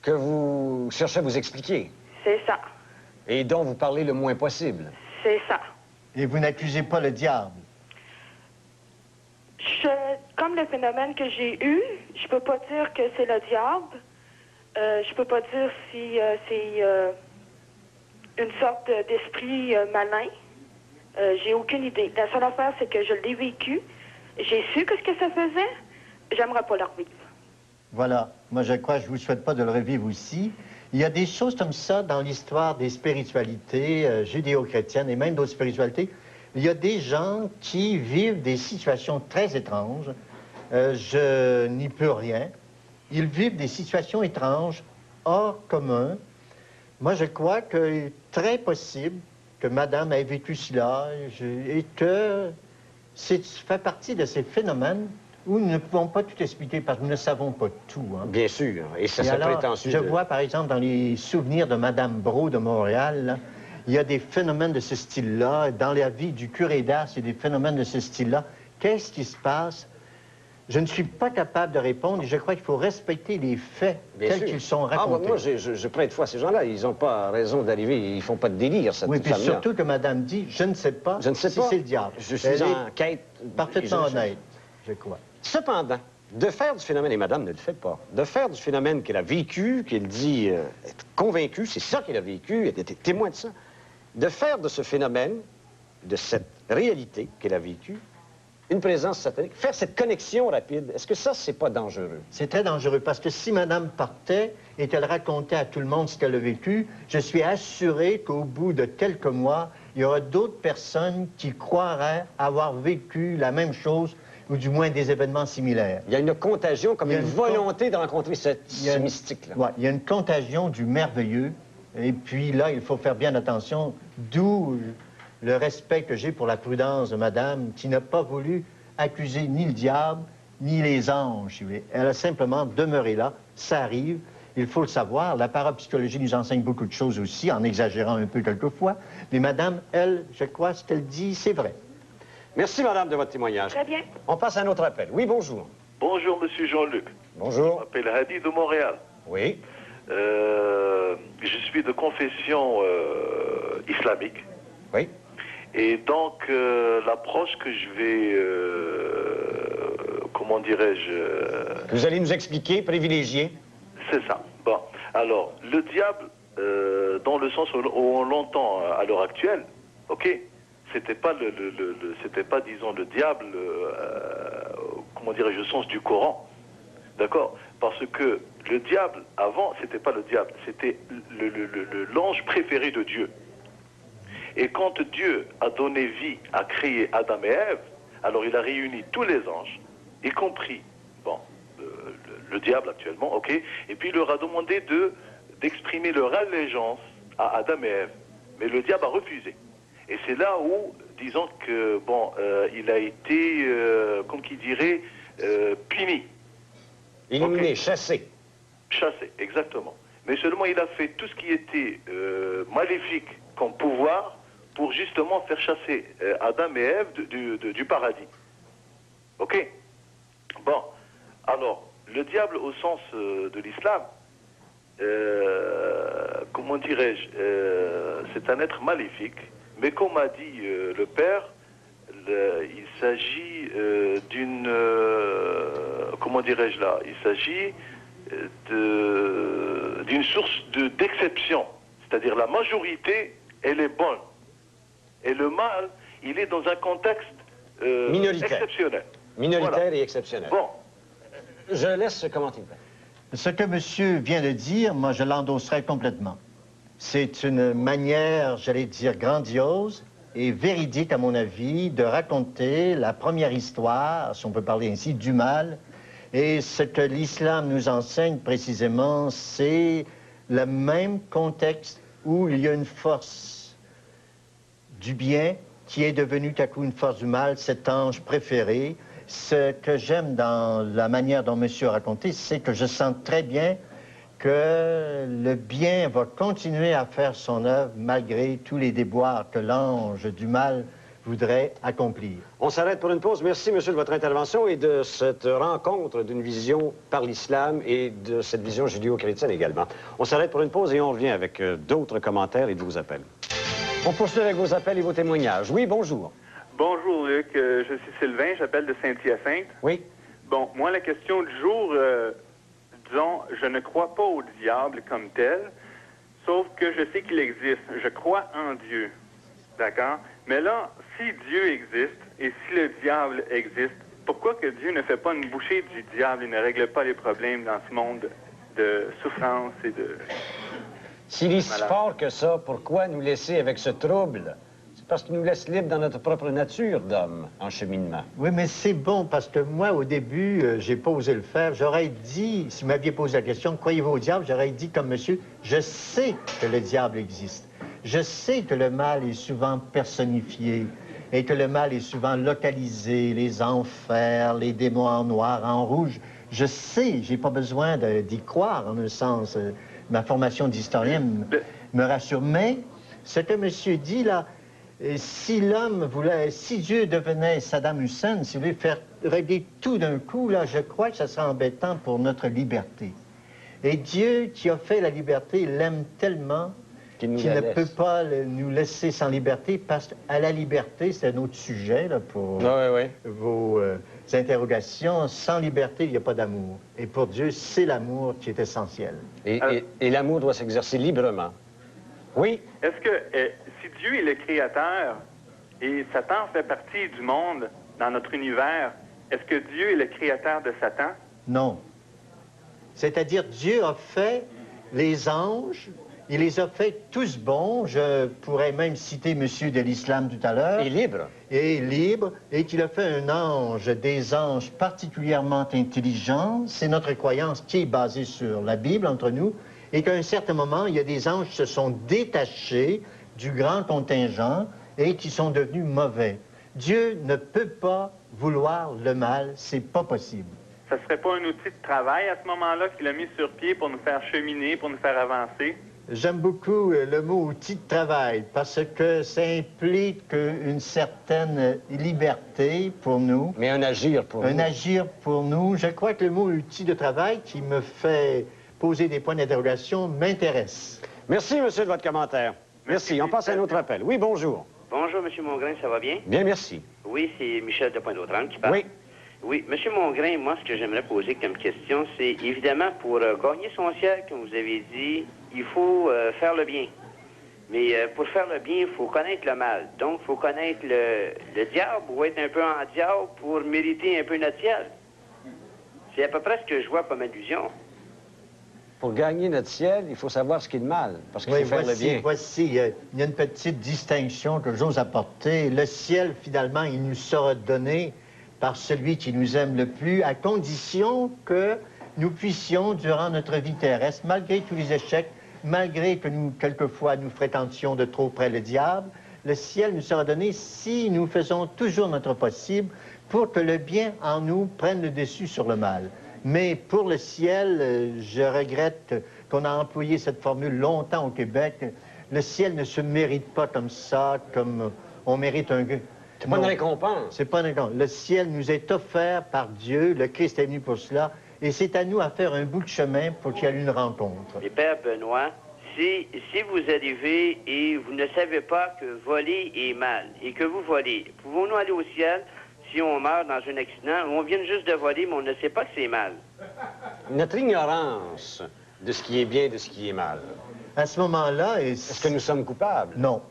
Que vous cherchez à vous expliquer. C'est ça. Et dont vous parlez le moins possible. C'est ça. Et vous n'accusez pas le diable? Comme le phénomène que j'ai eu, je peux pas dire que c'est le diable. Je peux pas dire si c'est une sorte d'esprit malin. J'ai aucune idée. La seule affaire, c'est que je l'ai vécu. J'ai su que ce que ça faisait. J'aimerais pas le revivre. Voilà. Moi, je crois, je vous souhaite pas de le revivre aussi. Il y a des choses comme ça dans l'histoire des spiritualités judéo-chrétiennes et même d'autres spiritualités. Il y a des gens qui vivent des situations très étranges. Je n'y peux rien. Ils vivent des situations étranges, hors commun. Moi, je crois que très possible que madame ait vécu cela et que ça fait partie de ces phénomènes où nous ne pouvons pas tout expliquer parce que nous ne savons pas tout. Hein. Bien sûr. Et ça Et serait alors, prétentieux. je vois, par exemple, dans les souvenirs de madame Brault de Montréal, là, il y a des phénomènes de ce style-là. Dans la vie du curé d'Ars, il y a des phénomènes de ce style-là. Qu'est-ce qui se passe? Je ne suis pas capable de répondre et je crois qu'il faut respecter les faits tels qu'ils sont racontés. Moi, je prête foi à ces gens-là. Ils n'ont pas raison d'arriver, ils ne font pas de délire, cette femme-là. Oui, puis surtout que madame dit, je ne sais pas si c'est le diable. Je suis en quête. Parfaitement honnête, je crois. Cependant, de faire du phénomène, et madame ne le fait pas, de faire du phénomène qu'elle a vécu, qu'elle dit être convaincue, c'est ça qu'elle a vécu, elle était témoin de ça, de faire de ce phénomène, de cette réalité qu'elle a vécue, une présence satanique, faire cette connexion rapide, est-ce que ça, c'est pas dangereux? C'est très dangereux, parce que si madame partait et qu'elle racontait à tout le monde ce qu'elle a vécu, je suis assuré qu'au bout de quelques mois, il y aura d'autres personnes qui croiraient avoir vécu la même chose, ou du moins des événements similaires. Il y a une contagion, comme une volonté de rencontrer ce mystique-là. Ouais, il y a une contagion du merveilleux, et puis là, il faut faire bien attention, d'où le respect que j'ai pour la prudence de madame, qui n'a pas voulu accuser ni le diable, ni les anges, si vous voulez. Elle a simplement demeuré là, ça arrive, il faut le savoir. La parapsychologie nous enseigne beaucoup de choses aussi, en exagérant un peu quelquefois, mais madame, elle, je crois, ce qu'elle dit, c'est vrai. Merci, madame, de votre témoignage. Très bien. On passe à un autre appel. Oui, bonjour. Bonjour, monsieur Jean-Luc. Bonjour. Je m'appelle Hadi de Montréal. Oui. Je suis de confession islamique. Oui. Et donc, l'approche que je vais, comment dirais-je... Vous allez nous expliquer, privilégier. C'est ça. Bon, alors, le diable, dans le sens où on l'entend à l'heure actuelle, ok, c'était pas c'était pas, disons, le diable, comment dirais-je, au sens du Coran, d'accord? Parce que le diable, avant, c'était pas le diable, c'était l'ange préféré de Dieu. Et quand Dieu a donné vie, a créé Adam et Ève, alors il a réuni tous les anges, y compris, bon, le diable actuellement, ok, et puis il leur a demandé d'exprimer leur allégeance à Adam et Ève. Mais le diable a refusé. Et c'est là où, disons que, bon, il a été, comme qui dirait, puni. Éliminé, okay. chassé. Chassé, exactement. Mais seulement il a fait tout ce qui était maléfique comme pouvoir pour justement faire chasser Adam et Ève du paradis. Ok? Bon, alors, le diable au sens de l'islam, comment dirais-je, c'est un être maléfique. Mais comme a dit le père, il s'agit d'une... comment dirais-je là? Il s'agit d'une source d'exception. C'est-à-dire la majorité, elle est bonne. Et le mal, il est dans un contexte exceptionnel. Minoritaire voilà. Et exceptionnel. Bon. Je laisse commenter. Ce que monsieur vient de dire, moi, je l'endosserai complètement. C'est une manière, j'allais dire, grandiose et véridique, à mon avis, de raconter la première histoire, si on peut parler ainsi, du mal. Et ce que l'islam nous enseigne précisément, c'est le même contexte où il y a une force du bien qui est devenue tout à coup une force du mal, cet ange préféré. Ce que j'aime dans la manière dont monsieur a raconté, c'est que je sens très bien que le bien va continuer à faire son œuvre malgré tous les déboires que l'ange du mal voudrait accomplir. On s'arrête pour une pause. Merci, monsieur, de votre intervention et de cette rencontre d'une vision par l'islam et de cette vision judéo-chrétienne également. On s'arrête pour une pause et on revient avec d'autres commentaires et de vos appels. On poursuit avec vos appels et vos témoignages. Oui, bonjour. Bonjour, Luc. Je suis Sylvain, j'appelle de Saint-Hyacinthe. Oui. Bon, moi, la question du jour, disons, je ne crois pas au diable comme tel, sauf que je sais qu'il existe. Je crois en Dieu. D'accord? Mais là, si Dieu existe et si le diable existe, pourquoi que Dieu ne fait pas une bouchée du diable et ne règle pas les problèmes dans ce monde de souffrance et de... S'il est si fort que ça, pourquoi nous laisser avec ce trouble? C'est parce qu'il nous laisse libres dans notre propre nature d'homme en cheminement. Oui, mais c'est bon, parce que moi, au début, j'ai pas osé le faire. J'aurais dit, si vous m'aviez posé la question, croyez-vous au diable? J'aurais dit comme monsieur, je sais que le diable existe. Je sais que le mal est souvent personnifié et que le mal est souvent localisé, les enfers, les démons en noir, en rouge. Je sais, j'ai pas besoin d'y croire, en un sens. Ma formation d'historien me rassure. Mais ce que monsieur dit, là, Et si si Dieu devenait Saddam Hussein, si vous voulez faire régler tout d'un coup, là, je crois que ça serait embêtant pour notre liberté. Et Dieu qui a fait la liberté, il l'aime tellement qu'il ne peut pas nous laisser sans liberté, parce qu'à la liberté, c'est un autre sujet là, pour vos interrogations. Sans liberté, il n'y a pas d'amour. Et pour Dieu, c'est l'amour qui est essentiel. Et l'amour doit s'exercer librement. Oui? Est-ce que si Dieu est le créateur et Satan fait partie du monde dans notre univers, est-ce que Dieu est le créateur de Satan? Non. C'est-à-dire, Dieu a fait les anges, il les a fait tous bons. Je pourrais même citer monsieur de l'islam tout à l'heure. Et libre. Et libre, et qu'il a fait un ange, des anges particulièrement intelligents. C'est notre croyance qui est basée sur la Bible entre nous. Et qu'à un certain moment, il y a des anges qui se sont détachés du grand contingent et qui sont devenus mauvais. Dieu ne peut pas vouloir le mal, c'est pas possible. Ça serait pas un outil de travail à ce moment-là qu'il a mis sur pied pour nous faire cheminer, pour nous faire avancer? J'aime beaucoup le mot outil de travail parce que ça implique une certaine liberté pour nous. Mais un agir pour nous. Un agir pour nous. Je crois que le mot outil de travail qui me fait poser des points d'interrogation m'intéresse. Merci, monsieur, de votre commentaire. Merci. On passe à un autre appel. Oui, bonjour. Bonjour, monsieur Mongrain, ça va bien? Bien, merci. Oui, c'est Michel de Pointe-aux-Trembles qui parle. Oui. Oui, monsieur Mongrain, moi, ce que j'aimerais poser comme question, c'est évidemment pour gagner son ciel, comme vous avez dit, il faut faire le bien. Mais pour faire le bien, il faut connaître le mal. Donc, il faut connaître le diable ou être un peu en diable pour mériter un peu notre ciel. C'est à peu près ce que je vois comme allusion. Pour gagner notre ciel, il faut savoir ce qui est le mal, parce qu'il faut faire le bien. Voici, il y a une petite distinction que j'ose apporter. Le ciel, finalement, il nous sera donné par celui qui nous aime le plus, à condition que nous puissions, durant notre vie terrestre, malgré tous les échecs, malgré que nous, quelquefois, nous fréquentions de trop près le diable, le ciel nous sera donné si nous faisons toujours notre possible pour que le bien en nous prenne le dessus sur le mal. Mais pour le ciel, je regrette qu'on a employé cette formule longtemps au Québec. Le ciel ne se mérite pas comme ça, comme on mérite un... C'est pas une récompense. C'est pas une récompense. Le ciel nous est offert par Dieu. Le Christ est venu pour cela. Et c'est à nous à faire un bout de chemin pour qu'il y ait une rencontre. Et Père Benoît, si vous arrivez et vous ne savez pas que voler est mal et que vous volez, pouvons-nous aller au ciel si on meurt dans un accident ou on vient juste de voler, mais on ne sait pas que c'est mal? Notre ignorance de ce qui est bien et de ce qui est mal. À ce moment-là... Est-ce que nous sommes coupables? Non.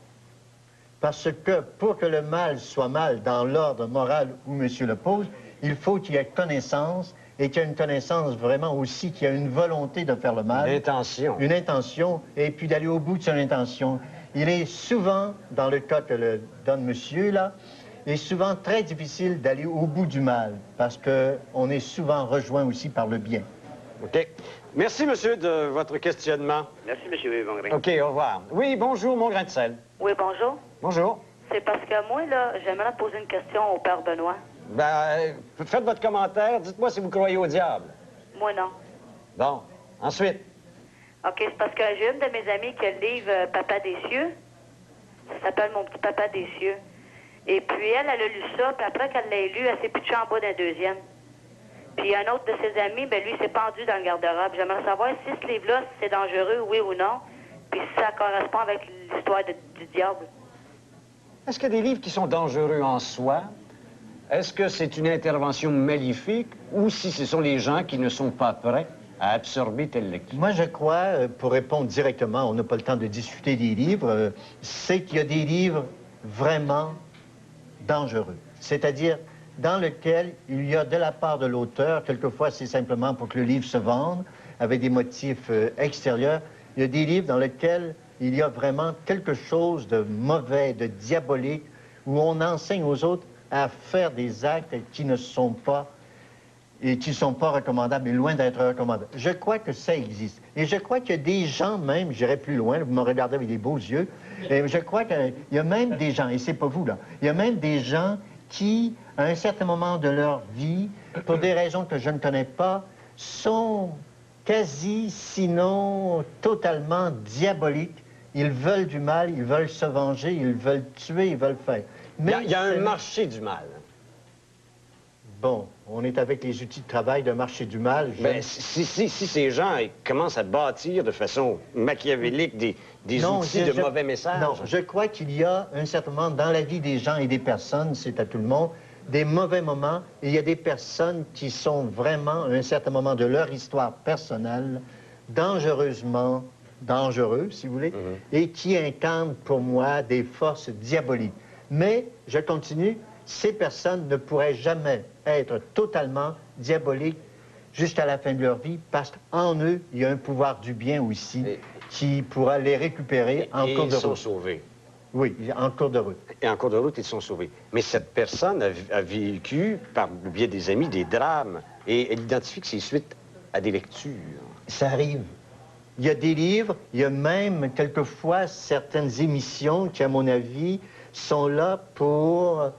Parce que pour que le mal soit mal dans l'ordre moral où monsieur le pose, il faut qu'il y ait connaissance et qu'il y ait une connaissance vraiment aussi, qu'il y ait une volonté de faire le mal. Une intention. Une intention, et puis d'aller au bout de son intention. Il est souvent, dans le cas que le donne monsieur, là, il est souvent très difficile d'aller au bout du mal, parce qu'on est souvent rejoint aussi par le bien. OK. Merci, monsieur, de votre questionnement. Merci, monsieur Mongrain. OK, au revoir. Oui, bonjour, mon grain de sel. Oui, bonjour. Bonjour. C'est parce que moi, là, j'aimerais poser une question au père Benoît. Ben, faites votre commentaire. Dites-moi si vous croyez au diable. Moi, non. Bon. Ensuite. OK, c'est parce que j'ai une de mes amies qui a le livre Papa des cieux. Ça s'appelle Mon petit papa des cieux. Et puis, elle a lu ça, puis après qu'elle l'a lu, elle s'est pitchée en bas d'un deuxième. Puis un autre de ses amis, ben lui, s'est pendu dans le garde-robe. J'aimerais savoir si ce livre-là, c'est dangereux, oui ou non, puis si ça correspond avec l'histoire du diable. Est-ce qu'il y a des livres qui sont dangereux en soi? Est-ce que c'est une intervention maléfique ou si ce sont les gens qui ne sont pas prêts à absorber telle lecture? Moi, je crois, pour répondre directement, on n'a pas le temps de discuter des livres, c'est qu'il y a des livres vraiment dangereux. C'est-à-dire dans lequel il y a de la part de l'auteur, quelquefois c'est simplement pour que le livre se vende, avec des motifs extérieurs. Il y a des livres dans lesquels il y a vraiment quelque chose de mauvais, de diabolique, où on enseigne aux autres à faire des actes qui ne sont pas et qui ne sont pas recommandables, mais loin d'être recommandables. Je crois que ça existe. Et je crois qu'il y a des gens même, j'irai plus loin, vous me regardez avec des beaux yeux, et je crois qu'il y a même des gens, et c'est pas vous là, il y a même des gens qui, à un certain moment de leur vie, pour des raisons que je ne connais pas, sont quasi, sinon totalement diaboliques Ils veulent du mal, ils veulent se venger, ils veulent tuer, ils veulent faire. Mais il y a un marché du mal. Bon, on est avec les outils de travail d'un marché du mal. Ben, si ces gens commencent à bâtir de façon machiavélique des outils de mauvais messages... Non, je crois qu'il y a un certain moment dans la vie des gens et des personnes, c'est à tout le monde, des mauvais moments, et il y a des personnes qui sont vraiment, à un certain moment de leur histoire personnelle, dangereusement dangereux, si vous voulez, et qui incarnent pour moi des forces diaboliques. Mais, je continue, ces personnes ne pourraient jamais être totalement diaboliques jusqu'à la fin de leur vie, parce qu'en eux, il y a un pouvoir du bien aussi qui pourra les récupérer en cours de route. Ils sont sauvés. Oui, en cours de route. Et en cours de route, ils sont sauvés. Mais cette personne a vécu, par le biais des amis, des drames, et elle identifie que c'est suite à des lectures. Ça arrive. Il y a des livres, il y a même quelquefois certaines émissions qui, à mon avis, sont là pour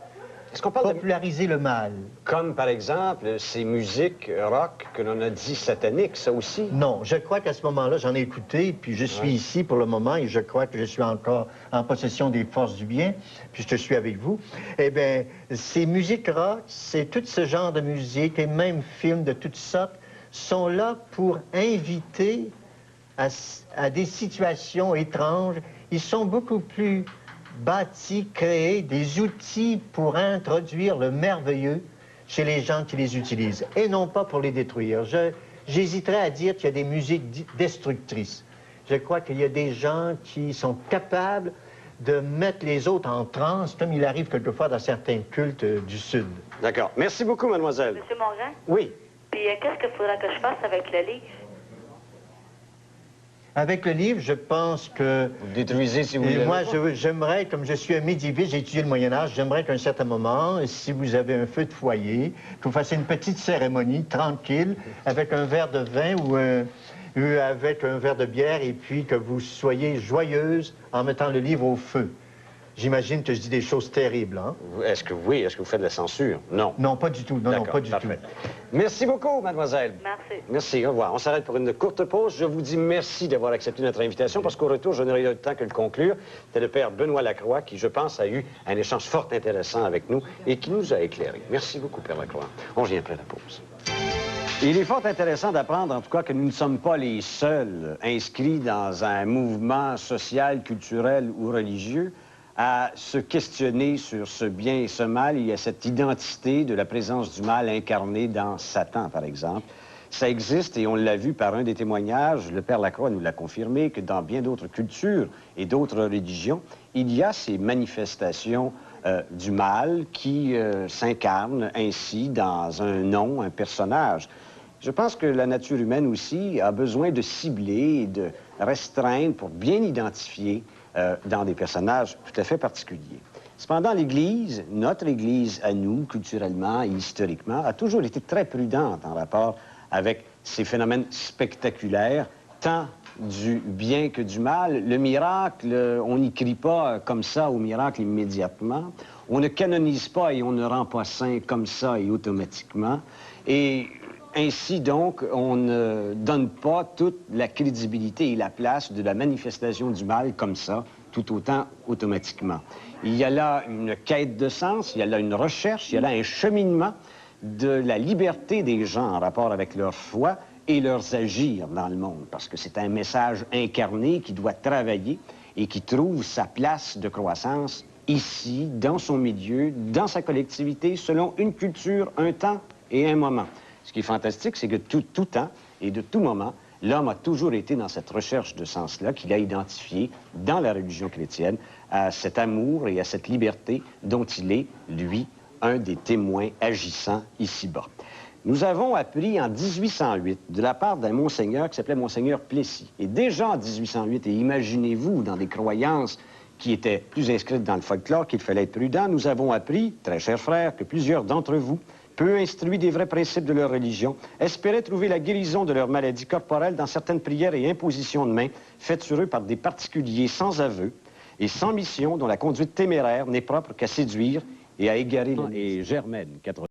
populariser le mal. Comme, par exemple, ces musiques rock que l'on a dit sataniques, ça aussi? Non, je crois qu'à ce moment-là, j'en ai écouté, puis je suis ici pour le moment, et je crois que je suis encore en possession des forces du bien, puis je suis avec vous. Eh bien, ces musiques rock, c'est tout ce genre de musique, et même films de toutes sortes, sont là pour inviter à des situations étranges. Ils sont beaucoup plus bâtis, créés, des outils pour introduire le merveilleux chez les gens qui les utilisent, et non pas pour les détruire. J'hésiterais à dire qu'il y a des musiques destructrices. Je crois qu'il y a des gens qui sont capables de mettre les autres en transe, comme il arrive quelquefois dans certains cultes du Sud. D'accord. Merci beaucoup, mademoiselle. Monsieur Mongrain? Oui. Puis qu'est-ce qu'il faudra que je fasse avec le livre? Avec le livre, je pense que... Vous le détruisez si vous voulez. Moi, j'aimerais, comme je suis un médiéviste, j'ai étudié le Moyen-Âge, j'aimerais qu'à un certain moment, si vous avez un feu de foyer, que vous fassiez une petite cérémonie tranquille, avec un verre de vin ou avec un verre de bière, et puis que vous soyez joyeuse en mettant le livre au feu. J'imagine que je dis des choses terribles, hein? Est-ce que vous faites de la censure? Non. Non, pas du tout. Non, pas du tout. Merci beaucoup, mademoiselle. Merci. Merci, au revoir. On s'arrête pour une courte pause. Je vous dis merci d'avoir accepté notre invitation, parce qu'au retour, je n'aurai eu le temps que le conclure. C'était le père Benoît Lacroix, qui, je pense, a eu un échange fort intéressant avec nous et qui nous a éclairés. Merci beaucoup, père Lacroix. On revient après la pause. Il est fort intéressant d'apprendre, en tout cas, que nous ne sommes pas les seuls inscrits dans un mouvement social, culturel ou religieux à se questionner sur ce bien et ce mal. Il y a cette identité de la présence du mal incarnée dans Satan, par exemple. Ça existe et on l'a vu par un des témoignages, le père Lacroix nous l'a confirmé, que dans bien d'autres cultures et d'autres religions, il y a ces manifestations du mal qui s'incarnent ainsi dans un nom, un personnage. Je pense que la nature humaine aussi a besoin de cibler et de restreindre pour bien identifier dans des personnages tout à fait particuliers. Cependant, l'Église, notre Église à nous, culturellement et historiquement, a toujours été très prudente en rapport avec ces phénomènes spectaculaires, tant du bien que du mal. Le miracle, on n'y crie pas comme ça au miracle immédiatement. On ne canonise pas et on ne rend pas saint comme ça et automatiquement. Et ainsi, donc, on ne donne pas toute la crédibilité et la place de la manifestation du mal comme ça, tout autant automatiquement. Il y a là une quête de sens, il y a là une recherche, il y a là un cheminement de la liberté des gens en rapport avec leur foi et leurs agirs dans le monde, parce que c'est un message incarné qui doit travailler et qui trouve sa place de croissance ici, dans son milieu, dans sa collectivité, selon une culture, un temps et un moment. Ce qui est fantastique, c'est que tout temps et de tout moment, l'homme a toujours été dans cette recherche de sens-là qu'il a identifié dans la religion chrétienne à cet amour et à cette liberté dont il est, lui, un des témoins agissants ici-bas. Nous avons appris en 1808, de la part d'un monseigneur qui s'appelait monseigneur Plessis. Et déjà en 1808, et imaginez-vous, dans des croyances qui étaient plus inscrites dans le folklore, qu'il fallait être prudent, nous avons appris, très chers frères, que plusieurs d'entre vous, peu instruits des vrais principes de leur religion, espéraient trouver la guérison de leurs maladies corporelles dans certaines prières et impositions de main faites sur eux par des particuliers sans aveu et sans mission, dont la conduite téméraire n'est propre qu'à séduire et à égarer. Et Germaine, 80.